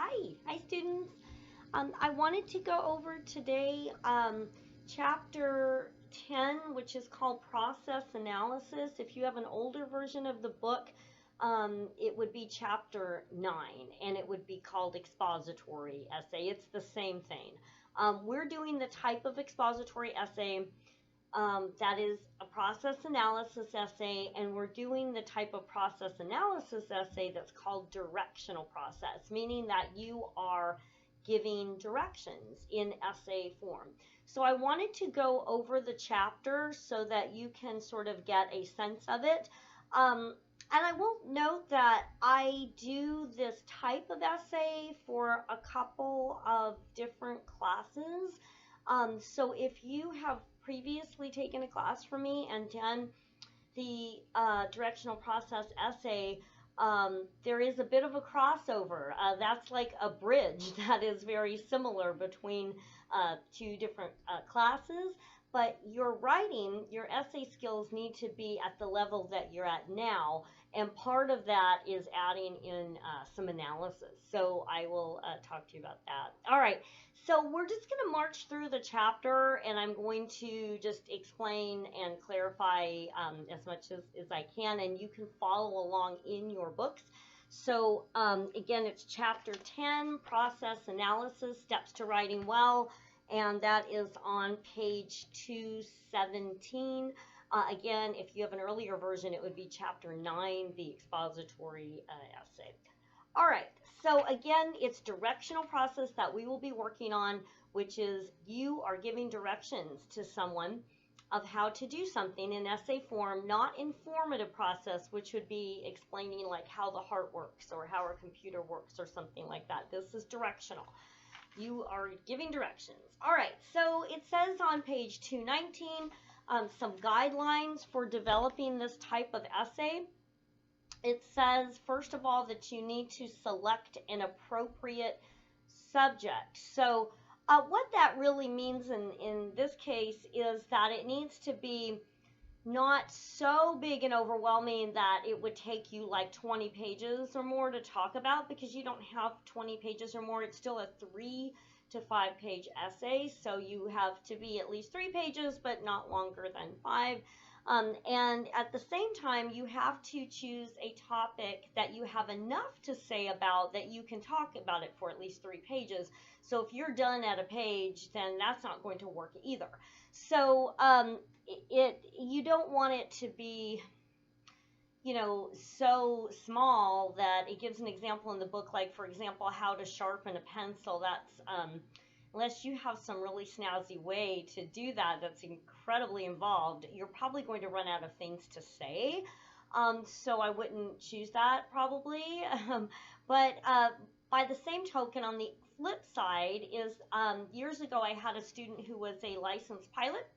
Hi students. I wanted to go over today chapter 10, which is called Process Analysis. If you have an older version of the book, it would be chapter 9, and it would be called Expository Essay. It's the same thing. We're doing the type of expository essay that is a process analysis essay, and we're doing the type of process analysis essay that's called directional process, meaning that you are giving directions in essay form. So I wanted to go over the chapter so that you can sort of get a sense of it. And I will note that I do this type of essay for a couple of different classes. So if you have previously taken a class from me and done the directional process essay, there is a bit of a crossover. That's like a bridge that is very similar between two different classes. But your writing, your essay skills need to be at the level that you're at now. And part of that is adding in some analysis. So I will talk to you about that. All right. So we're just going to march through the chapter, and I'm going to just explain and clarify as much as I can. And you can follow along in your books. So again, it's chapter 10, Process Analysis, Steps to Writing Well. And that is on page 217. Again, if you have an earlier version, it would be chapter 9, the expository essay. All right, so again, it's directional process that we will be working on, which is you are giving directions to someone of how to do something in essay form, not informative process, which would be explaining like how the heart works or how a computer works or something like that. This is directional. You are giving directions. All right, so it says on page 219 some guidelines for developing this type of essay. It says, first of all, that you need to select an appropriate subject. So what that really means in this case is that it needs to be not so big and overwhelming that it would take you like 20 pages or more to talk about, because you don't have 20 pages or more. It's still a 3 to 5 page essay, so you have to be at least 3 pages, but not longer than 5. And at the same time, you have to choose a topic that you have enough to say about that you can talk about it for at least 3 pages. So if you're done at a page, then that's not going to work either. So you don't want it to be, so small that it gives an example in the book, like, for example, how to sharpen a pencil. That's unless you have some really snazzy way to do that that's incredibly involved, you're probably going to run out of things to say. So I wouldn't choose that probably. But by the same token, on the flip side is years ago I had a student who was a licensed pilot,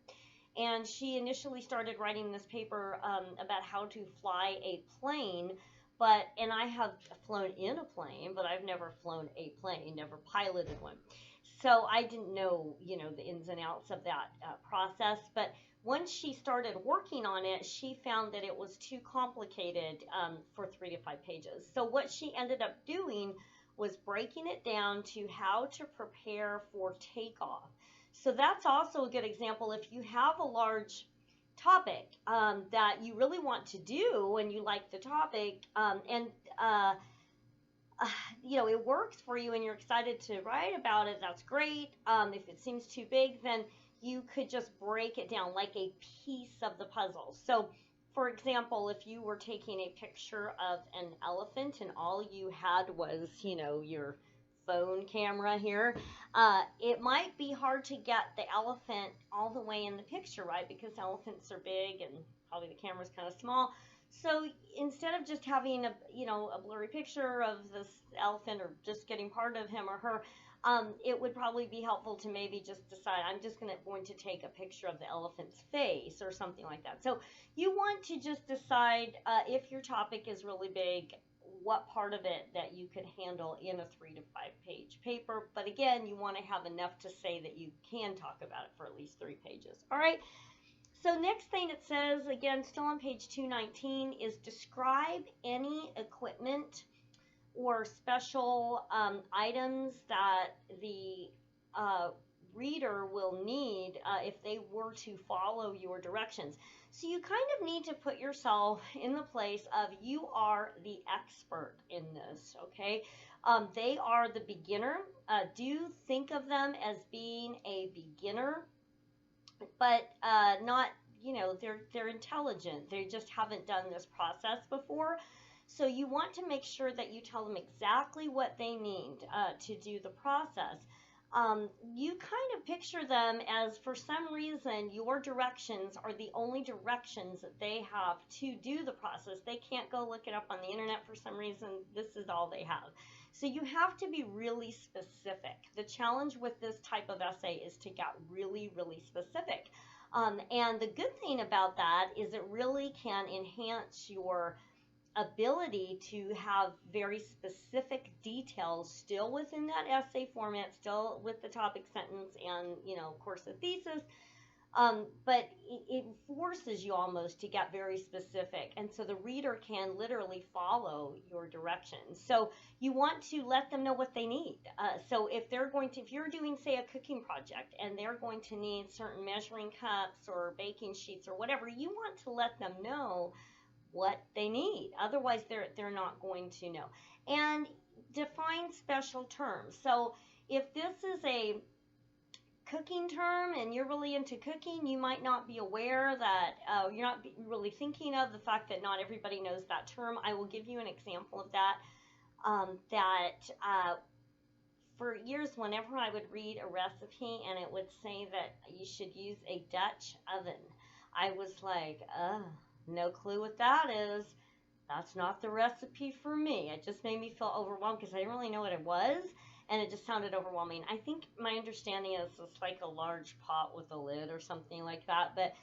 and she initially started writing this paper about how to fly a plane. And I have flown in a plane, but I've never flown a plane, never piloted one. So I didn't know, the ins and outs of that process. But once she started working on it, she found that it was too complicated for 3 to 5 pages. So what she ended up doing was breaking it down to how to prepare for takeoff. So that's also a good example. If you have a large topic that you really want to do and you like the topic, it works for you and you're excited to write about it, that's great. If it seems too big, then you could just break it down like a piece of the puzzle. So for example, if you were taking a picture of an elephant and all you had was, your phone camera here, it might be hard to get the elephant all the way in the picture, right? Because elephants are big and probably the camera's kind of small. So instead of just having a blurry picture of this elephant or just getting part of him or her, it would probably be helpful to maybe just decide, I'm just going to take a picture of the elephant's face or something like that. So you want to just decide if your topic is really big, what part of it that you could handle in a 3 to 5 page paper. But again, you want to have enough to say that you can talk about it for at least 3 pages. All right. So next thing it says, again, still on page 219, is describe any equipment or special items that the uh, reader will need if they were to follow your directions. So you kind of need to put yourself in the place of you are the expert in this, okay? They are the beginner. Do think of them as being a beginner, but not, they're intelligent. They just haven't done this process before. So you want to make sure that you tell them exactly what they need to do the process. You kind of picture them as, for some reason, your directions are the only directions that they have to do the process. They can't go look it up on the internet for some reason. This is all they have. So you have to be really specific. The challenge with this type of essay is to get really, really specific. And the good thing about that is it really can enhance your ability to have very specific details still within that essay format, still with the topic, sentence, and, of course, the thesis. But it forces you almost to get very specific, and so the reader can literally follow your directions. So you want to let them know what they need. So if you're doing, say, a cooking project, and they're going to need certain measuring cups or baking sheets or whatever, you want to let them know what they need. Otherwise, they're not going to know. And define special terms. So if this is a cooking term and you're really into cooking, you might not be aware that you're not really thinking of the fact that not everybody knows that term. I will give you an example of that. For years, whenever I would read a recipe and it would say that you should use a Dutch oven, I was like, no clue what that is. That's not the recipe for me. It just made me feel overwhelmed because I didn't really know what it was, and it just sounded overwhelming. I think my understanding is it's like a large pot with a lid or something like that. But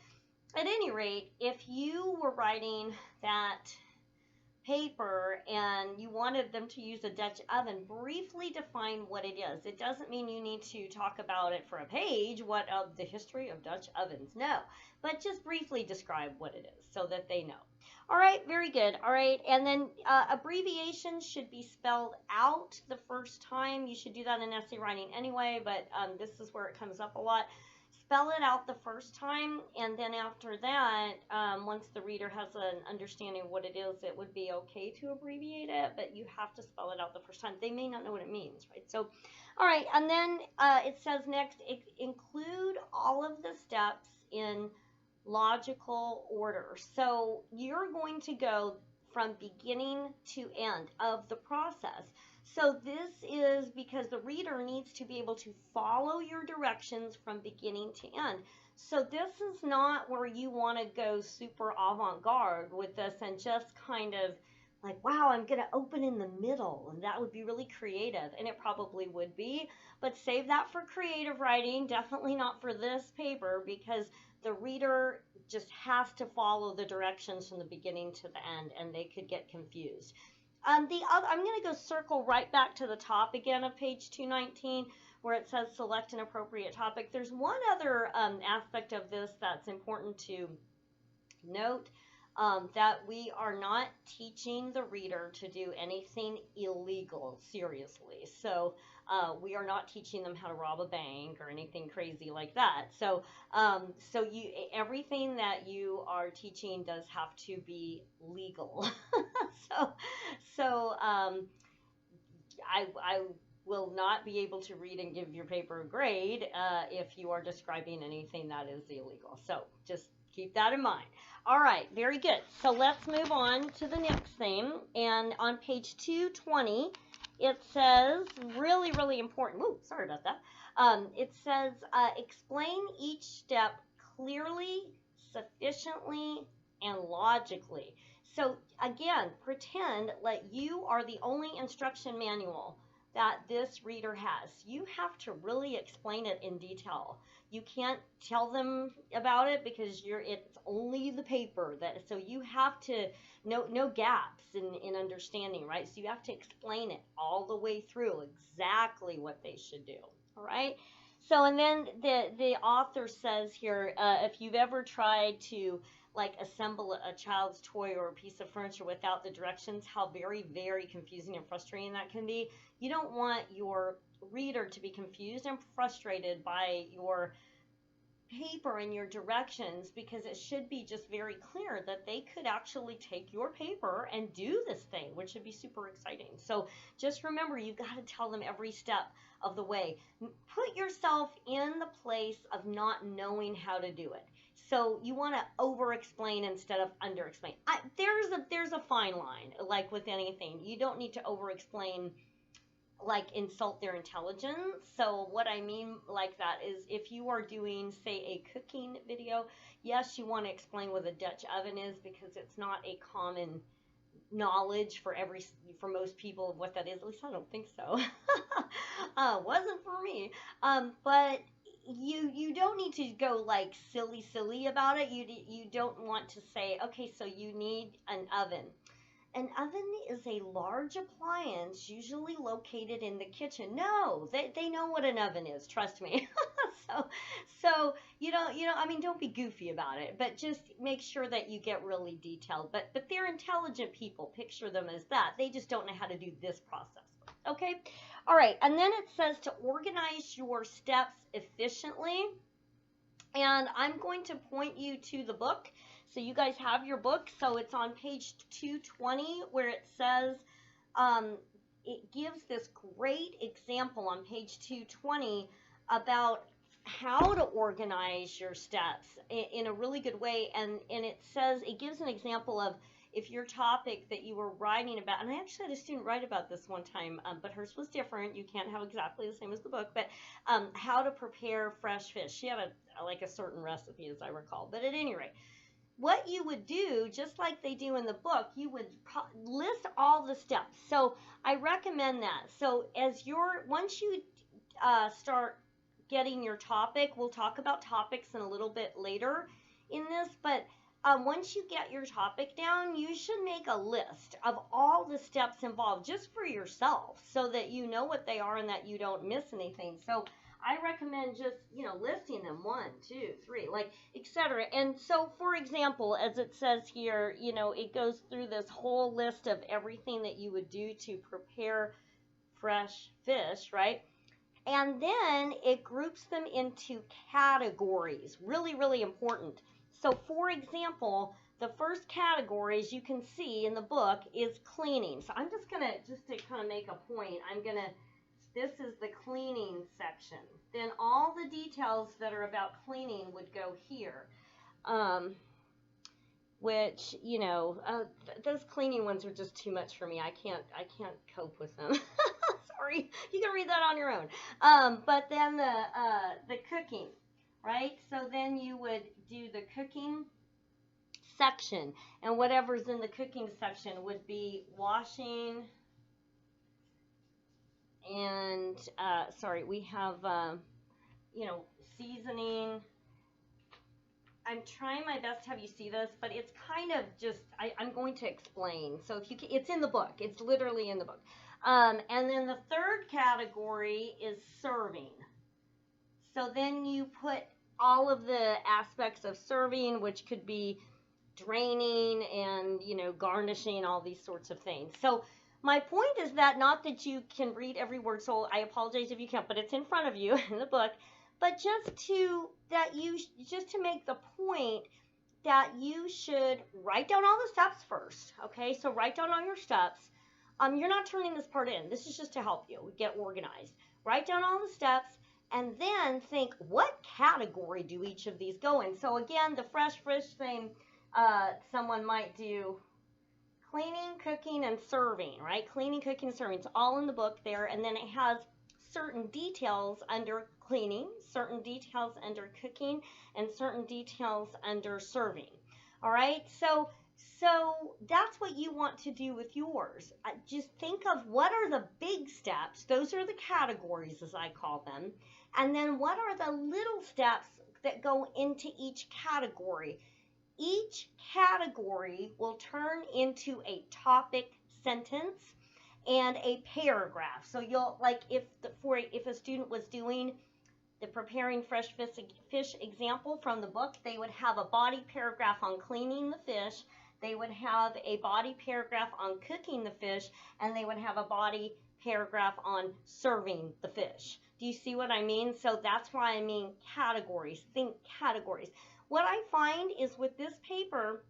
at any rate, if you were writing that paper and you wanted them to use a Dutch oven, briefly define what it is. It doesn't mean you need to talk about it for a page, the history of Dutch ovens. No, but just briefly describe what it is so that they know. All right, very good. All right, and then abbreviations should be spelled out the first time. You should do that in essay writing anyway, but this is where it comes up a lot. Spell it out the first time, and then after that, once the reader has an understanding of what it is, it would be okay to abbreviate it, but you have to spell it out the first time. They may not know what it means, right? So, all right, and then it says next, include all of the steps in logical order. So you're going to go from beginning to end of the process. So this is because the reader needs to be able to follow your directions from beginning to end. So this is not where you want to go super avant-garde with this and just kind of like, wow, I'm going to open in the middle, and that would be really creative, and it probably would be, but save that for creative writing, definitely not for this paper, because the reader just has to follow the directions from the beginning to the end, and they could get confused. I'm going to go circle right back to the top again of page 219 where it says select an appropriate topic. There's one other aspect of this that's important to note, that we are not teaching the reader to do anything illegal, seriously. So we are not teaching them how to rob a bank or anything crazy like that. So everything that you are teaching does have to be legal. I will not be able to read and give your paper a grade if you are describing anything that is illegal. So just keep that in mind. All right, very good. So let's move on to the next thing. And on page 220, it says, really, really important. Ooh, sorry about that. It says, explain each step clearly, sufficiently, and logically. So again, pretend like you are the only instruction manual that this reader has. You have to really explain it in detail. You can't tell them about it because it's only the paper so you have to no gaps in understanding, right? So you have to explain it all the way through exactly what they should do. All right. So and then the author says here, if you've ever tried to like assemble a child's toy or a piece of furniture without the directions, how very, very confusing and frustrating that can be. You don't want your reader to be confused and frustrated by your paper and your directions, because it should be just very clear that they could actually take your paper and do this thing, which would be super exciting. So just remember, you've got to tell them every step of the way. Put yourself in the place of not knowing how to do it. So you want to over explain instead of under explain. There's a fine line, like with anything. You don't need to over explain, like insult their intelligence. So what I mean like that is, if you are doing, say, a cooking video, yes, you want to explain what a Dutch oven is, because it's not a common knowledge for most people of what that is. At least I don't think so. Wasn't for me. But you don't need to go like silly about it. You don't want to say, okay, so you need an oven. An oven is a large appliance usually located in the kitchen. No, they know what an oven is, trust me. so I mean, don't be goofy about it, but just make sure that you get really detailed. But they're intelligent people. Picture them as that. They just don't know how to do this process. Okay? All right, and then it says to organize your steps efficiently. And I'm going to point you to the book. So you guys have your book. So it's on page 220, where it says, it gives this great example on page 220 about how to organize your steps in a really good way. And it says, it gives an example of, if your topic that you were writing about, and I actually had a student write about this one time, but hers was different. You can't have exactly the same as the book, but how to prepare fresh fish. She had a certain recipe, as I recall. But at any rate, what you would do, just like they do in the book, you would list all the steps. So I recommend that. So once you start getting your topic, we'll talk about topics in a little bit later in this, but once you get your topic down, you should make a list of all the steps involved just for yourself, so that you know what they are and that you don't miss anything. So I recommend just, listing them 1, 2, 3, like, etc. And so, for example, as it says here, it goes through this whole list of everything that you would do to prepare fresh fish, right? And then it groups them into categories. Really, really important. So, for example, the first category, as you can see in the book, is cleaning. So I'm just to kind of make a point, this is the cleaning section. Then all the details that are about cleaning would go here. Which, those cleaning ones are just too much for me. I can't cope with them. Sorry, you can read that on your own. But then the cooking, right? So then you would do the cooking section, and whatever's in the cooking section would be washing, and we have seasoning. I'm trying my best to have you see this, but it's kind of just, I'm going to explain. So if you can, it's in the book. It's literally in the book. And then the third category is serving. So then you put all of the aspects of serving, which could be draining and, garnishing, all these sorts of things. So my point is that, not that you can read every word, so I apologize if you can't, but it's in front of you in the book. But just to make the point that you should write down all the steps first, okay? So write down all your steps. You're not turning this part in. This is just to help you get organized. Write down all the steps, and then think, what category do each of these go in? So again, the fresh fish thing, someone might do cleaning, cooking, and serving, right? Cleaning, cooking, and serving. It's all in the book there, and then it has certain details under cleaning, certain details under cooking, and certain details under serving. All right, so that's what you want to do with yours. Just think of what are the big steps. Those are the categories, as I call them. And then what are the little steps that go into each category? Each category will turn into a topic sentence and a paragraph. So you'll, like, if a student was doing the preparing fresh fish example from the book, they would have a body paragraph on cleaning the fish, they would have a body paragraph on cooking the fish, and they would have a body paragraph on serving the fish. Do you see what I mean? So that's why I mean categories. Think categories. What I find is with this paper,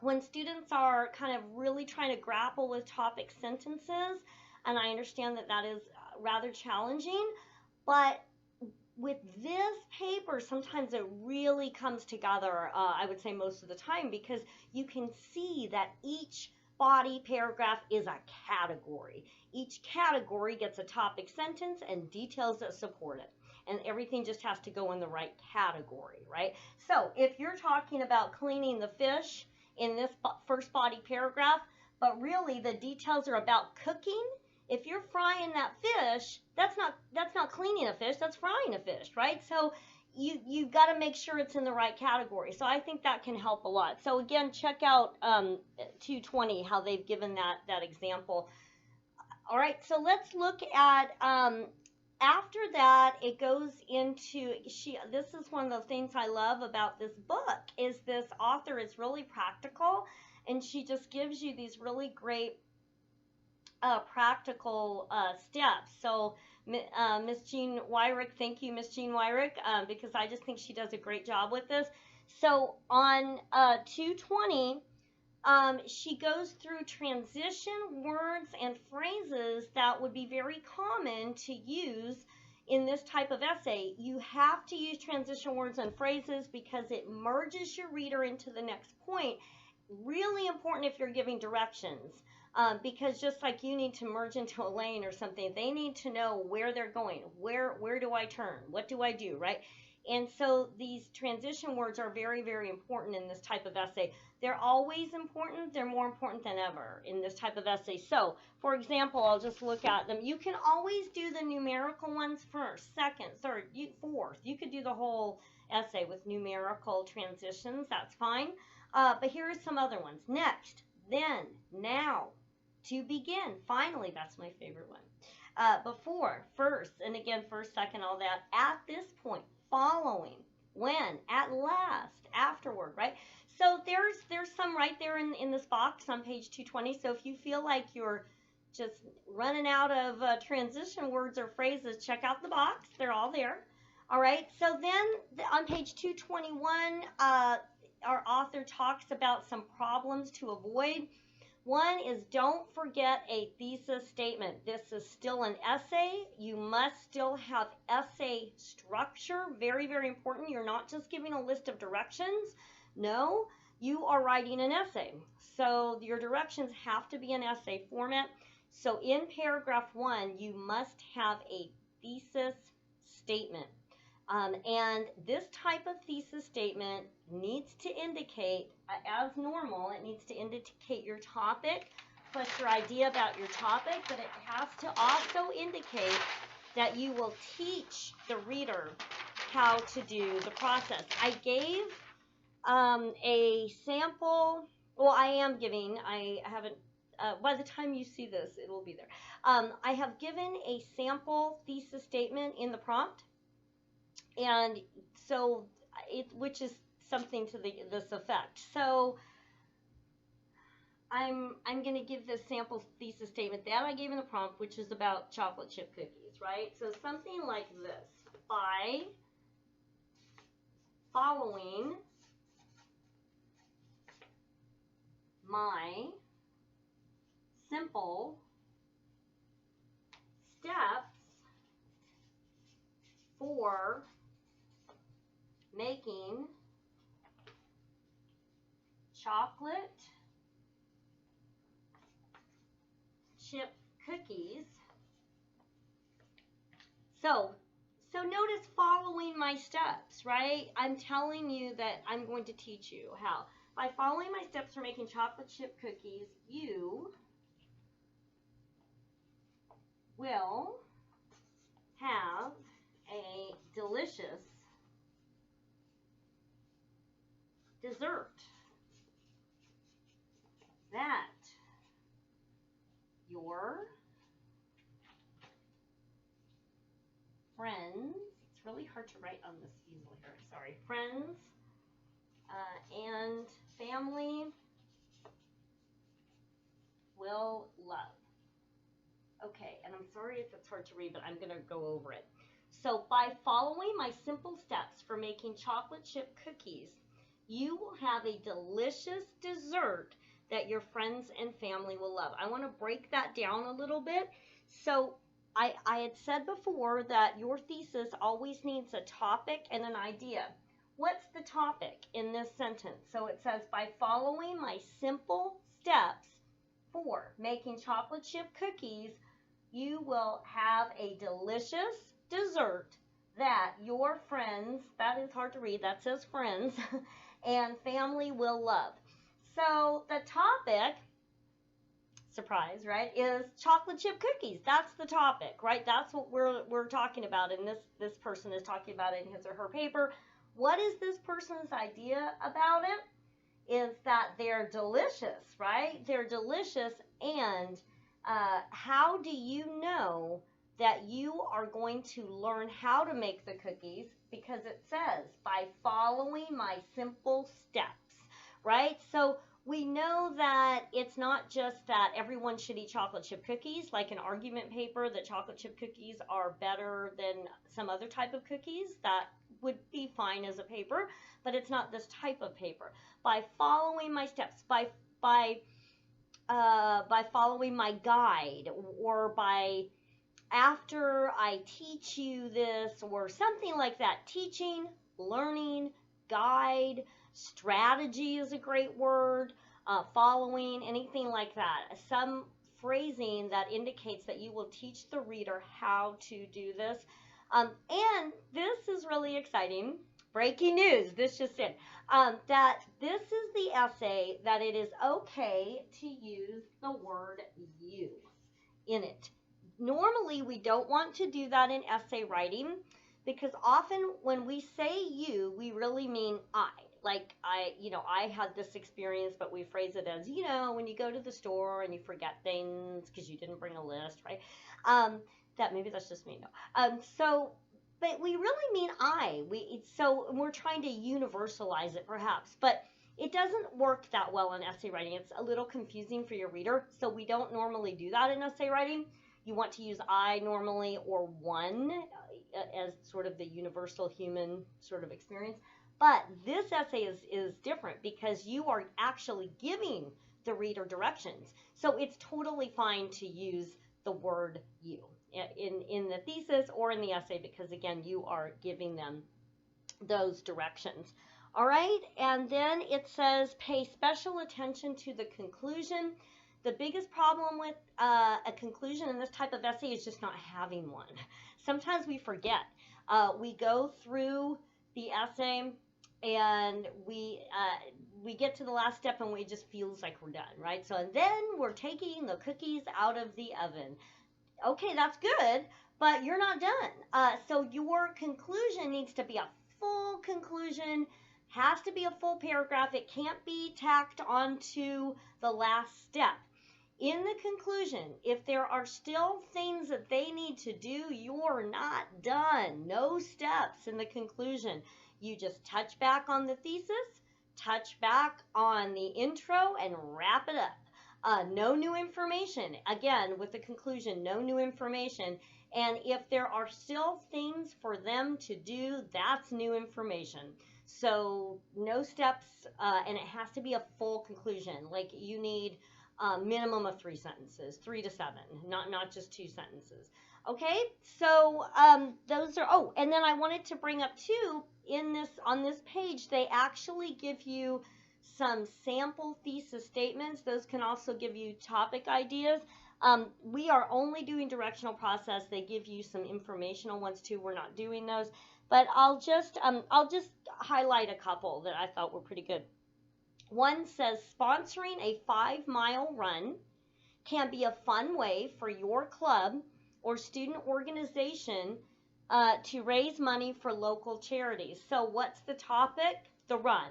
when students are kind of really trying to grapple with topic sentences, and I understand that that is rather challenging, but with this paper, sometimes it really comes together, I would say most of the time, because you can see that each body paragraph is a category. Each category gets a topic sentence and details that support it. And everything just has to go in the right category, right? So if you're talking about cleaning the fish in this first body paragraph, but really the details are about cooking, if you're frying that fish, that's not cleaning a fish, that's frying a fish, right? So you've got to make sure it's in the right category. So I think that can help a lot. So again, check out 220, how they've given that example. All right, so let's look at, after that, it goes into, this is one of the things I love about this book, is this author is really practical, and she just gives you these really great practical steps. So Miss Jean Wyrick, thank you, Miss Jean Wyrick, because I just think she does a great job with this. So on 220, she goes through transition words and phrases that would be very common to use in this type of essay. You have to use transition words and phrases because it merges your reader into the next point. Really important if you're giving directions. Because just like you need to merge into a lane or something, they need to know where they're going. Where do I turn? What do I do, right? And so these transition words are very, very important in this type of essay. They're always important. They're more important than ever in this type of essay. So, for example, I'll just look at them. You can always do the numerical ones first, second, third, fourth. You could do the whole essay with numerical transitions. That's fine. But here are some other ones. Next, then, now, to begin, finally, that's my favorite one. Before, first, and again, first, second, all that. At this point, following, when, at last, afterward, right? So there's some right there in this box on page 220. So if you feel like you're just running out of transition words or phrases, check out the box. They're all there. All right. So then on page 221, our author talks about some problems to avoid. One is don't forget a thesis statement. This is still an essay. You must still have essay structure. Very, very important. You're not just giving a list of directions. No, you are writing an essay. So your directions have to be in essay format. So in paragraph 1, you must have a thesis statement. And this type of thesis statement needs to indicate, as normal, it needs to indicate your topic, plus your idea about your topic, but it has to also indicate that you will teach the reader how to do the process. I gave a sample, well, I am giving, I haven't, by the time you see this, it will be there. I have given a sample thesis statement in the prompt. And so, which is something to this effect. So, I'm going to give this sample thesis statement that I gave in the prompt, which is about chocolate chip cookies, right? So, something like this. By following my simple steps for making chocolate chip cookies. So notice following my steps, right? I'm telling you that I'm going to teach you how. By following my steps for making chocolate chip cookies, you will have a delicious dessert that your friends, really hard to write on this easel here. Sorry. Friends and family will love. Okay, and I'm sorry if it's hard to read, but I'm going to go over it. So by following my simple steps for making chocolate chip cookies, you will have a delicious dessert that your friends and family will love. I want to break that down a little bit. So I had said before that your thesis always needs a topic and an idea. What's the topic in this sentence? So it says, by following my simple steps for making chocolate chip cookies, you will have a delicious dessert that your friends, that is hard to read, that says friends, and family will love. So the topic, surprise, right, is chocolate chip cookies. That's the topic, right? That's what we're talking about, and this person is talking about it in his or her paper. What is this person's idea about it? Is that they're delicious, right? They're delicious, and how do you know that you are going to learn how to make the cookies? Because it says, by following my simple steps, right? So we know that it's not just that everyone should eat chocolate chip cookies, like an argument paper that chocolate chip cookies are better than some other type of cookies. That would be fine as a paper, but it's not this type of paper. By following my steps, by following my guide, or by after I teach you this, or something like that. Teaching, learning, guide, strategy is a great word, following, anything like that. Some phrasing that indicates that you will teach the reader how to do this. And this is really exciting. Breaking news, this just in, that this is the essay that it is okay to use the word you in it. Normally, we don't want to do that in essay writing, because often when we say you, we really mean I. Like, I had this experience, but we phrase it as, when you go to the store and you forget things because you didn't bring a list, right? That maybe that's just me, no. But we really mean I. So we're trying to universalize it, perhaps, but it doesn't work that well in essay writing. It's a little confusing for your reader, so we don't normally do that in essay writing. You want to use I normally, or one, as sort of the universal human sort of experience. But this essay is different, because you are actually giving the reader directions. So it's totally fine to use the word you in the thesis or in the essay, because again, you are giving them those directions. All right, and then it says pay special attention to the conclusion. The biggest problem with a conclusion in this type of essay is just not having one. Sometimes we forget. We go through the essay and we get to the last step and it just feels like we're done, right? So, and then we're taking the cookies out of the oven. Okay, that's good, but you're not done. So your conclusion needs to be a full conclusion, has to be a full paragraph. It can't be tacked onto the last step. In the conclusion, if there are still things that they need to do, you're not done. No steps in the conclusion. You just touch back on the thesis, touch back on the intro, and wrap it up. No new information. Again, with the conclusion, no new information. And if there are still things for them to do, that's new information. So no steps, and it has to be a full conclusion. Like, you need minimum of 3 sentences, 3 to 7, not just 2 sentences. Okay, so those are, and then I wanted to bring up too, on this page, they actually give you some sample thesis statements. Those can also give you topic ideas. We are only doing directional process. They give you some informational ones too. We're not doing those, but I'll just highlight a couple that I thought were pretty good. One says, sponsoring a 5-mile run can be a fun way for your club or student organization to raise money for local charities. So what's the topic? The run.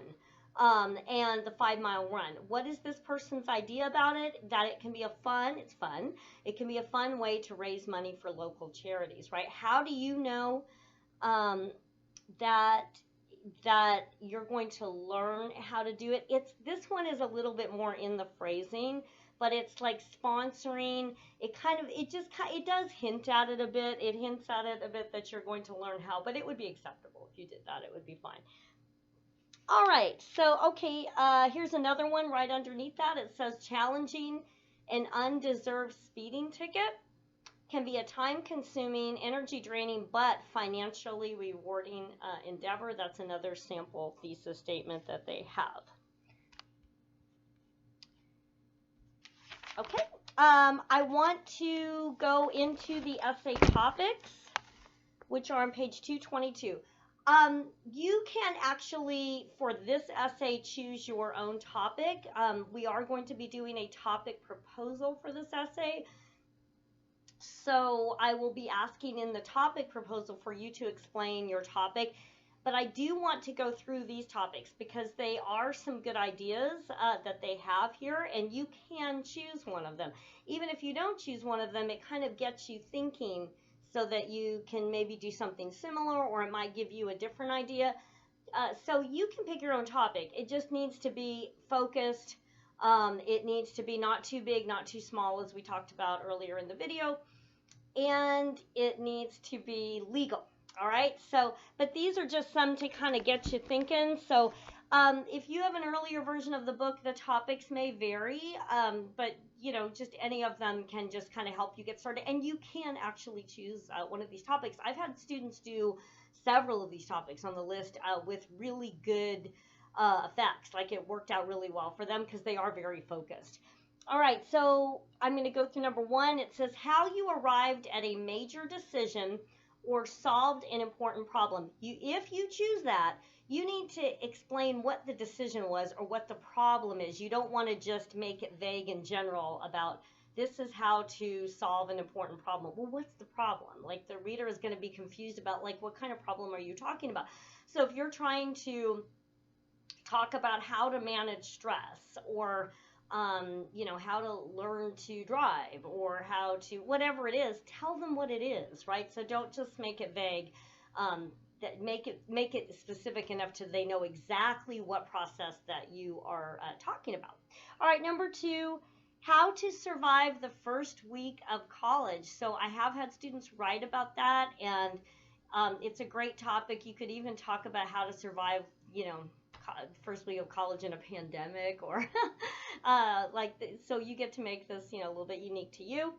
And the 5-mile run. What is this person's idea about it? That it can be it's fun. It can be a fun way to raise money for local charities, right? How do you know um, that that you're going to learn how to do it. This one is a little bit more in the phrasing, but it's like sponsoring. It does hint at it a bit. It hints at it a bit that you're going to learn how, but it would be acceptable if you did that. It would be fine. All right, so okay, here's another one right underneath that. It says challenging an undeserved speeding ticket can be a time-consuming, energy-draining, but financially rewarding endeavor. That's another sample thesis statement that they have. Okay, I want to go into the essay topics, which are on page 222. You can actually, for this essay, choose your own topic. We are going to be doing a topic proposal for this essay. So I will be asking in the topic proposal for you to explain your topic. But I do want to go through these topics because they are some good ideas that they have here, and you can choose one of them. Even if you don't choose one of them, it kind of gets you thinking so that you can maybe do something similar, or it might give you a different idea. So you can pick your own topic. It just needs to be focused. It needs to be not too big, not too small, as we talked about earlier in the video. And it needs to be legal. All right, so, but these are just some to kind of get you thinking. So if you have an earlier version of the book, the topics may vary, but, you know, just any of them can just kind of help you get started. And you can actually choose one of these topics. I've had students do several of these topics on the list with really good effects. Like, it worked out really well for them because they are very focused. All right, so I'm going to go through number 1. It says how you arrived at a major decision or solved an important problem. If you choose that, you need to explain what the decision was or what the problem is. You don't want to just make it vague and general about this is how to solve an important problem. Well, what's the problem? Like, the reader is going to be confused about, like, what kind of problem are you talking about? So if you're trying to talk about how to manage stress, or you know, how to learn to drive, or how to, whatever it is, tell them what it is, right? So don't just make it vague. That make it specific enough to they know exactly what process that you are talking about. All right, number 2, how to survive the first week of college. So I have had students write about that, and it's a great topic. You could even talk about how to survive, you know, first week of college in a pandemic, or so you get to make this, you know, a little bit unique to you.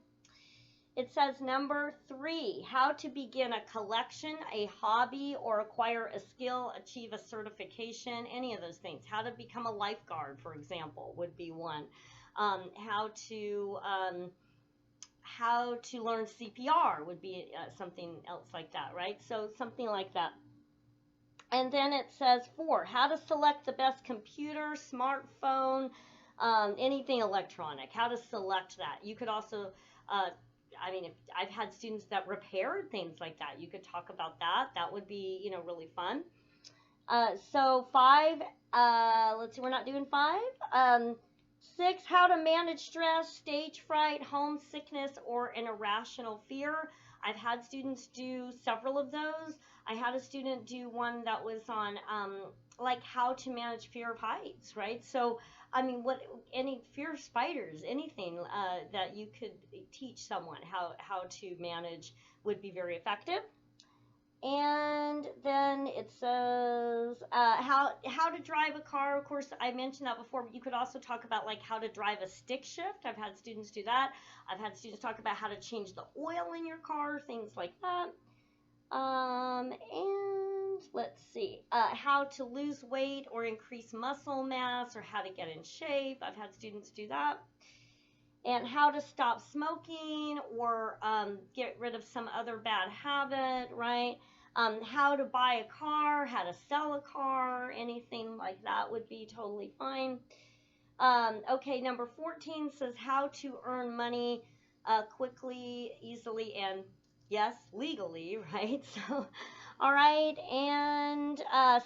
It says number 3, how to begin a collection, a hobby, or acquire a skill, achieve a certification, any of those things. How to become a lifeguard, for example, would be one. How to learn CPR would be something else like that, right? So something like that. And then it says 4, how to select the best computer, smartphone, anything electronic, how to select that. You could also, I mean, if I've had students that repaired things like that, you could talk about that. That would be, you know, really fun. So 5, let's see, we're not doing 5. 6, how to manage stress, stage fright, homesickness, or an irrational fear. I've had students do several of those. I had a student do one that was on like how to manage fear of heights, right? So, I mean, any fear of spiders, anything that you could teach someone how to manage would be very effective. And then it says how to drive a car. Of course, I mentioned that before, but you could also talk about like how to drive a stick shift. I've had students do that. I've had students talk about how to change the oil in your car, things like that. And let's see, how to lose weight or increase muscle mass, or how to get in shape. I've had students do that. And how to stop smoking, or get rid of some other bad habit, right? How to buy a car, how to sell a car, anything like that would be totally fine. Okay, number 14 says how to earn money quickly, easily, and yes, legally, right? So, all right, and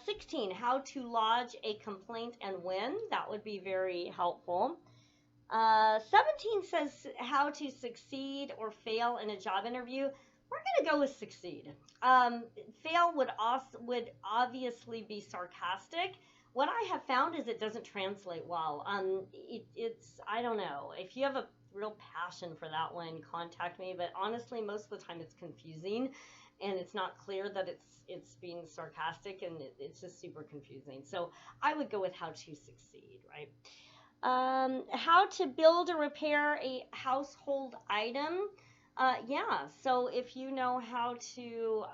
16, how to lodge a complaint and win. That would be very helpful. 17 says how to succeed or fail in a job interview. We're gonna go with succeed. Fail would obviously be sarcastic. What I have found is it doesn't translate well. It's I don't know. If you have a real passion for that one, contact me. But honestly, most of the time it's confusing, and it's not clear that it's being sarcastic, and it's just super confusing. So I would go with how to succeed, right? How to build or repair a household item. Yeah, so if you know how to,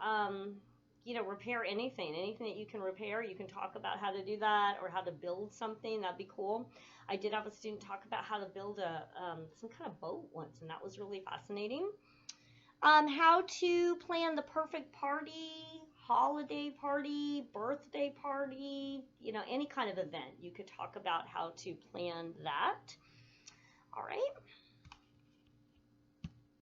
repair anything that you can repair, you can talk about how to do that or how to build something. That'd be cool. I did have a student talk about how to build some kind of boat once, and that was really fascinating. How to plan the perfect party, holiday party, birthday party, any kind of event. You could talk about how to plan that. All right.